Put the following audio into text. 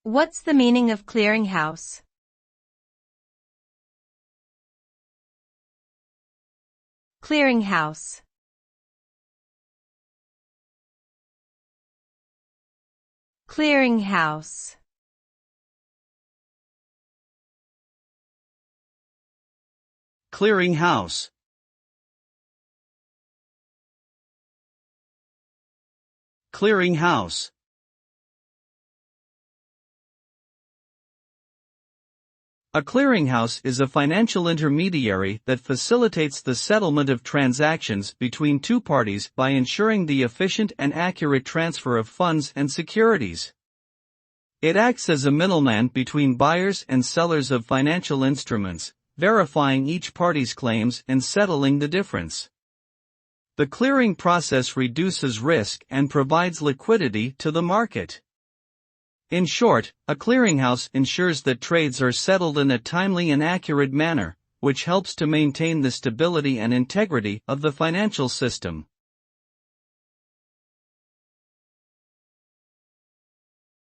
What's the meaning of clearinghouse? Clearinghouse. Clearinghouse. Clearinghouse. Clearinghouse. A clearinghouse is a financial intermediary that facilitates the settlement of transactions between two parties by ensuring the efficient and accurate transfer of funds and securities. It acts as a middleman between buyers and sellers of financial instruments, verifying each party's claims and settling the difference. The clearing process reduces risk and provides liquidity to the market. In short, a clearinghouse ensures that trades are settled in a timely and accurate manner, which helps to maintain the stability and integrity of the financial system.